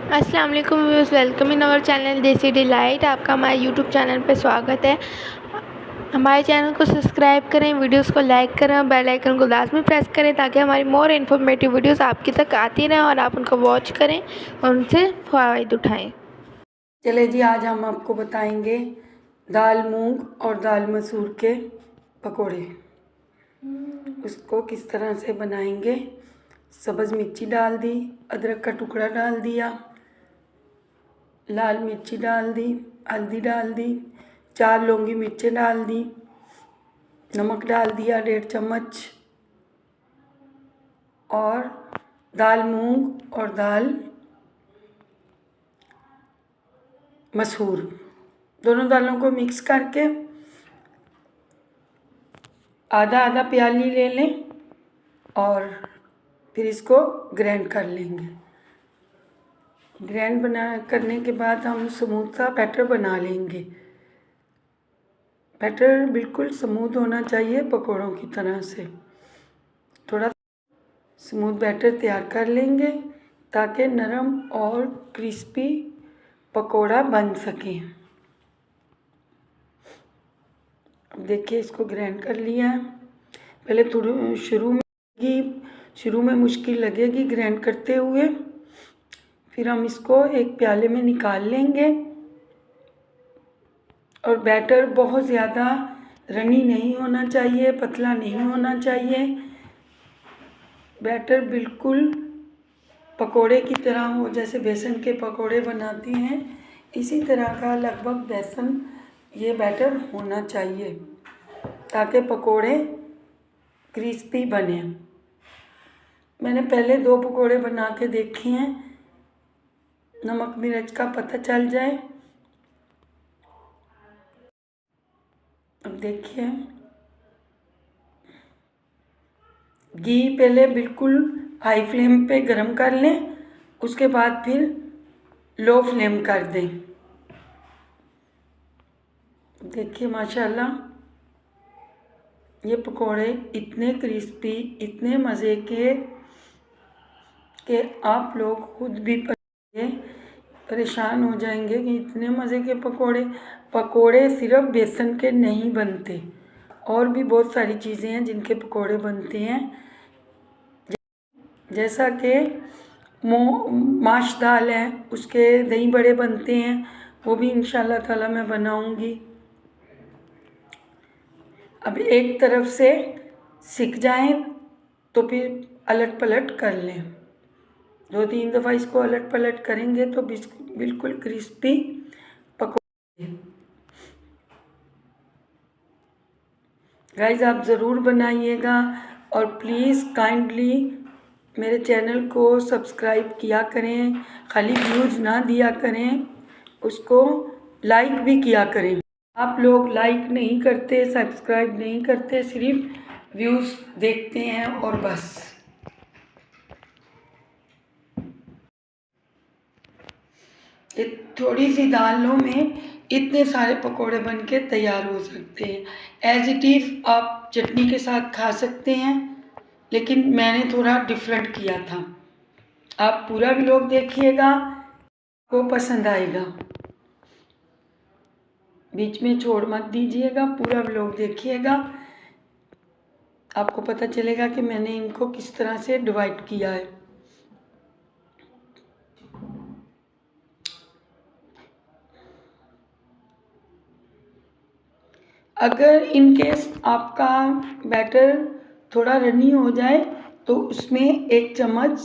अस्सलाम वालेकुम viewers, welcome in our channel Desi delight. आपका हमारे यूट्यूब चैनल पे स्वागत है। हमारे चैनल को सब्सक्राइब करें, वीडियोस को लाइक करें और बेल आइकन को लाजमी प्रेस करें ताकि हमारी मोर इन्फॉर्मेटिव वीडियोस आपकी तक आती रहें और आप उनको वॉच करें और उनसे फ़ायदा उठाएँ। चले जी, आज हम आपको बताएंगे दाल मूंग और दाल मसूर के पकोड़े। उसको किस तरह से बनाएंगे। सब्ज़ मिर्ची डाल दी, अदरक का टुकड़ा डाल दिया, लाल मिर्ची डाल दी, हल्दी डाल दी, 4 लौंगी मिर्चें डाल दी, नमक डाल दिया 1.5 चम्मच, और दाल मूंग और दाल मसूर दोनों दालों को मिक्स करके आधा आधा प्याली ले लें और फिर इसको ग्राइंड कर लेंगे। ग्राइंड करने के बाद हम स्मूथ सा बैटर बना लेंगे। बैटर बिल्कुल स्मूथ होना चाहिए, पकोड़ों की तरह से। थोड़ा स्मूथ बैटर तैयार कर लेंगे ताकि नरम और क्रिस्पी पकोड़ा बन सके। अब देखिए, इसको ग्राइंड कर लिया है। पहले थोड़ी शुरू में मुश्किल लगेगी ग्राइंड करते हुए, फिर हम इसको एक प्याले में निकाल लेंगे। और बैटर बहुत ज़्यादा रनी नहीं होना चाहिए, पतला नहीं होना चाहिए। बैटर बिल्कुल पकोड़े की तरह हो, जैसे बेसन के पकोड़े बनाती हैं इसी तरह का लगभग ये बैटर होना चाहिए ताकि पकोड़े क्रिस्पी बने। मैंने पहले 2 पकोड़े बना के देखे हैं, नमक मिर्च का पता चल जाए। अब देखिए, घी पहले बिल्कुल हाई फ्लेम पे गरम कर लें, उसके बाद फिर लो फ्लेम कर दें। देखिए माशाल्लाह, ये पकोड़े इतने क्रिस्पी, इतने मज़े के कि आप लोग खुद भी परेशान हो जाएंगे कि इतने मज़े के पकोड़े सिर्फ बेसन के नहीं बनते, और भी बहुत सारी चीज़ें हैं जिनके पकोड़े बनते हैं। जैसा कि माश दाल है, उसके दही बड़े बनते हैं, वो भी इंशाल्लाह ताला मैं बनाऊंगी। अब एक तरफ से सिक जाए तो फिर अलट पलट कर लें। 2-3 दफ़ा इसको अलट पलट करेंगे तो बिल्कुल क्रिस्पी पकोड़े। गाइस, आप ज़रूर बनाइएगा और प्लीज़ काइंडली मेरे चैनल को सब्सक्राइब किया करें। खाली व्यूज़ ना दिया करें, उसको लाइक भी किया करें। आप लोग लाइक नहीं करते, सब्सक्राइब नहीं करते, सिर्फ व्यूज़ देखते हैं और बस। ये थोड़ी सी दालों में इतने सारे पकोड़े बनके तैयार हो सकते हैं। एज इट इज़ आप चटनी के साथ खा सकते हैं, लेकिन मैंने थोड़ा डिफरेंट किया था। आप पूरा व्लॉग देखिएगा, आपको पसंद आएगा। बीच में छोड़ मत दीजिएगा, पूरा व्लॉग देखिएगा। आपको पता चलेगा कि मैंने इनको किस तरह से डिवाइड किया है। अगर इन केस आपका बैटर थोड़ा रनी हो जाए तो उसमें 1 चम्मच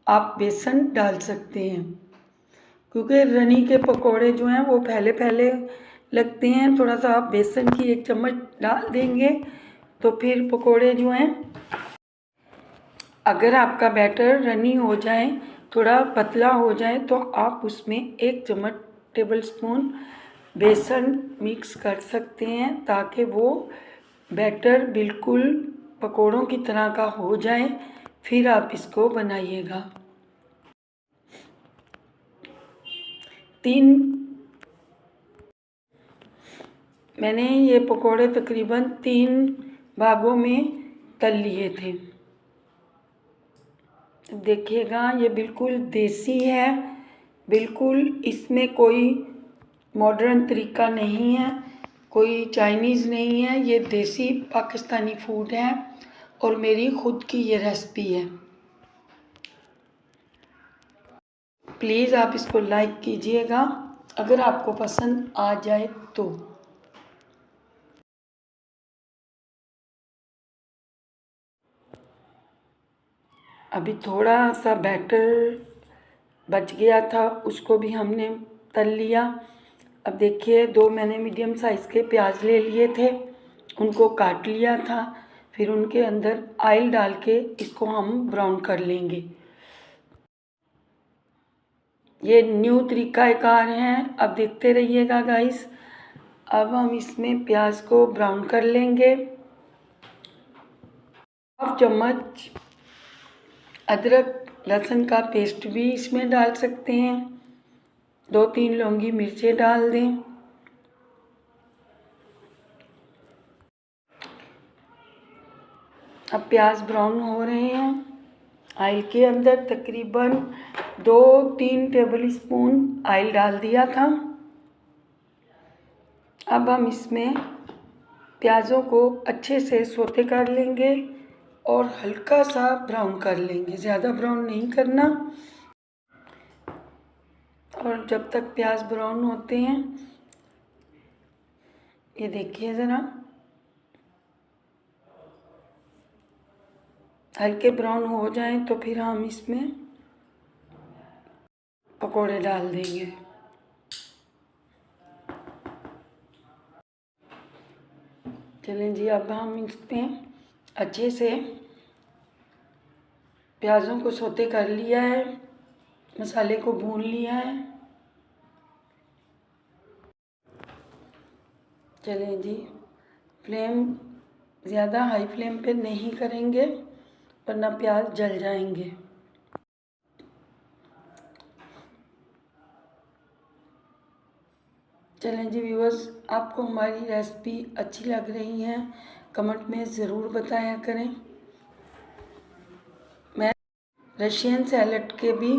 आप बेसन डाल सकते हैं, क्योंकि रनी के पकोड़े जो हैं वो पहले लगते हैं। थोड़ा सा आप बेसन की 1 चम्मच डाल देंगे तो फिर पकोड़े जो हैं, अगर आपका बैटर रनी हो जाए, थोड़ा पतला हो जाए, तो आप उसमें 1 टेबल स्पून बेसन मिक्स कर सकते हैं ताकि वो बैटर बिल्कुल पकोड़ों की तरह का हो जाए। फिर आप इसको बनाइएगा। 3 मैंने ये पकोड़े तकरीबन 3 भागों में तल लिए थे। देखिएगा, ये बिल्कुल देसी है, बिल्कुल इसमें कोई मॉडर्न तरीका नहीं है, कोई चाइनीज़ नहीं है, ये देसी पाकिस्तानी फूड है और मेरी ख़ुद की ये रेसिपी है। प्लीज़ आप इसको लाइक कीजिएगा अगर आपको पसंद आ जाए तो। अभी थोड़ा सा बैटर बच गया था, उसको भी हमने तल लिया। अब देखिए 2 मैंने मीडियम साइज़ के प्याज ले लिए थे, उनको काट लिया था, फिर उनके अंदर ऑयल डाल के इसको हम ब्राउन कर लेंगे। ये न्यू तरीक़ाकार है, अब देखते रहिएगा गाइस। अब हम इसमें प्याज को ब्राउन कर लेंगे। 1/2 चम्मच अदरक लहसुन का पेस्ट भी इसमें डाल सकते हैं। 2-3 लौंगी मिर्चें डाल दें। अब प्याज ब्राउन हो रहे हैं ऑयल के अंदर। तकरीबन 2-3 टेबल स्पून ऑयल डाल दिया था। अब हम इसमें प्याज़ों को अच्छे से सौते कर लेंगे और हल्का सा ब्राउन कर लेंगे, ज़्यादा ब्राउन नहीं करना। और जब तक प्याज ब्राउन होते हैं, ये देखिए ज़रा हल्के ब्राउन हो जाएं तो फिर हम इसमें पकोड़े डाल देंगे। चलें जी, अब हम इसमें अच्छे से प्याज़ों को सौते कर लिया है, मसाले को भून लिया है। चलें जी, फ्लेम ज़्यादा हाई फ्लेम पे नहीं करेंगे वरना प्याज जल जाएंगे। चलें जी व्यूअर्स, आपको हमारी रेसिपी अच्छी लग रही है कमेंट में ज़रूर बताया करें। मैं रशियन सैलड के भी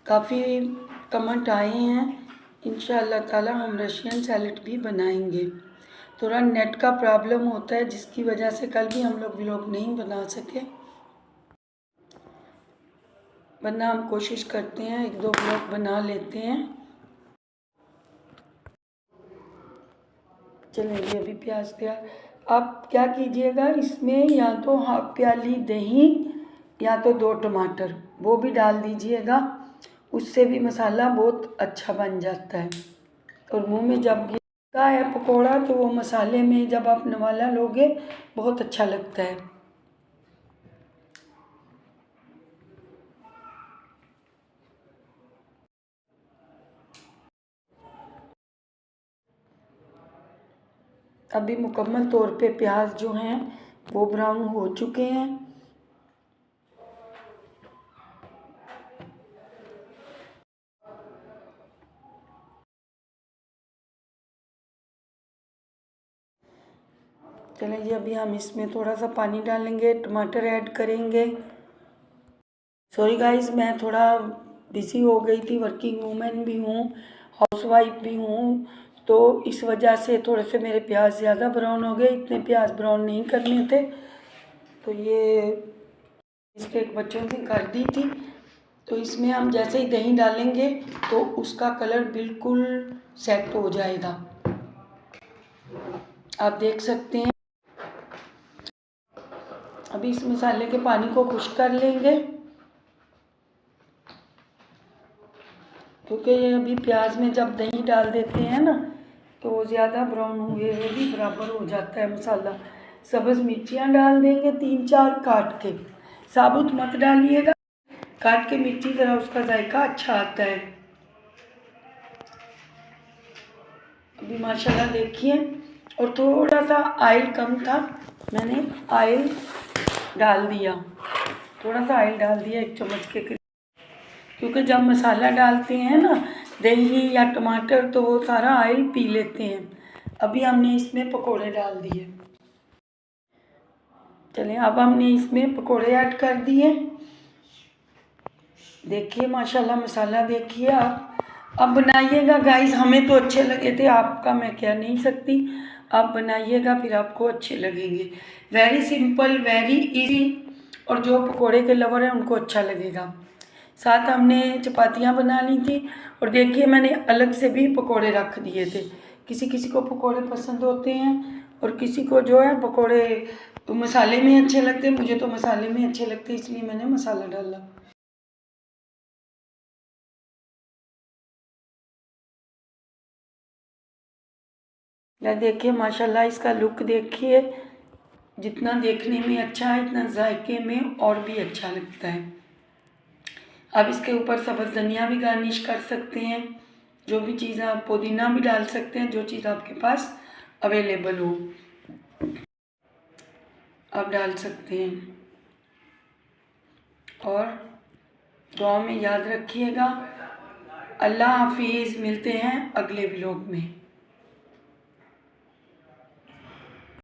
काफ़ी कमेंट आए हैं, इंशाअल्लाह ताला हम रशियन सैलड भी बनाएंगे। थोड़ा नेट का प्रॉब्लम होता है जिसकी वजह से कल भी हम लोग व्लॉग नहीं बना सके, वरना हम कोशिश करते हैं 1-2 व्लॉग बना लेते हैं। चलिए अभी प्याज तैयार। आप क्या कीजिएगा, इसमें या तो 1/2 प्याली दही या तो 2 टमाटर वो भी डाल दीजिएगा, उससे भी मसाला बहुत अच्छा बन जाता है। और मुंह में जब गिरता है पकोड़ा तो वो मसाले में जब आप नवाला लोगे बहुत अच्छा लगता है। अभी मुकम्मल तौर पे प्याज जो हैं वो ब्राउन हो चुके हैं। चलिए जी, अभी हम इसमें थोड़ा सा पानी डालेंगे, टमाटर ऐड करेंगे। सॉरी गाइस, मैं थोड़ा बिज़ी हो गई थी, वर्किंग वूमेन भी हूँ, हाउसवाइफ भी हूँ, तो इस वजह से थोड़े से मेरे प्याज ज़्यादा ब्राउन हो गए। इतने प्याज ब्राउन नहीं करने थे, तो ये इसके एक बच्चों ने कर दी थी। तो इसमें हम जैसे ही दही डालेंगे तो उसका कलर बिल्कुल सेट हो जाएगा, आप देख सकते हैं। अभी इस मसाले के पानी को खुश्क कर लेंगे, क्योंकि ये अभी प्याज में जब दही डाल देते हैं ना तो ज़्यादा ब्राउन हुए हुए भी बराबर हो जाता है मसाला। सब्ज़ मिर्चियाँ डाल देंगे 3-4 काट के, साबुत मत डालिएगा, काट के मिर्ची ज़रा उसका जायका अच्छा आता है। अभी माशाल्लाह देखिए, और थोड़ा सा ऑयल कम था, मैंने ऑयल डाल दिया, थोड़ा सा ऑयल डाल दिया 1 चम्मच के करीब, क्योंकि जब मसाला डालते हैं ना दही या टमाटर तो वो सारा ऑयल पी लेते हैं। अभी हमने इसमें पकोड़े डाल दिए। चलें, अब हमने इसमें पकोड़े ऐड कर दिए। देखिए माशाल्लाह मसाला देखिए आप। अब बनाइएगा गाइस, हमें तो अच्छे लगे थे, आपका मैं कह नहीं सकती। आप बनाइएगा फिर आपको अच्छे लगेंगे। वेरी सिंपल, वेरी इजी, और जो पकोड़े के लवर हैं उनको अच्छा लगेगा। साथ हमने चपातियाँ बना ली थी, और देखिए मैंने अलग से भी पकोड़े रख दिए थे। किसी किसी को पकोड़े पसंद होते हैं और किसी को जो है पकोड़े तो मसाले में अच्छे लगते हैं। मुझे तो मसाले में अच्छे लगते हैं, इसलिए मैंने मसाला डाला। या देखिए माशाल्लाह इसका लुक देखिए, जितना देखने में अच्छा है इतना जायके में और भी अच्छा लगता है। अब इसके ऊपर सब्ज़ धनिया भी गार्निश कर सकते हैं, जो भी चीज़ आप, पुदीना भी डाल सकते हैं, जो चीज़ आपके पास अवेलेबल हो आप डाल सकते हैं। और दुआ में याद रखिएगा। अल्लाह हाफिज़, मिलते हैं अगले व्लॉग में।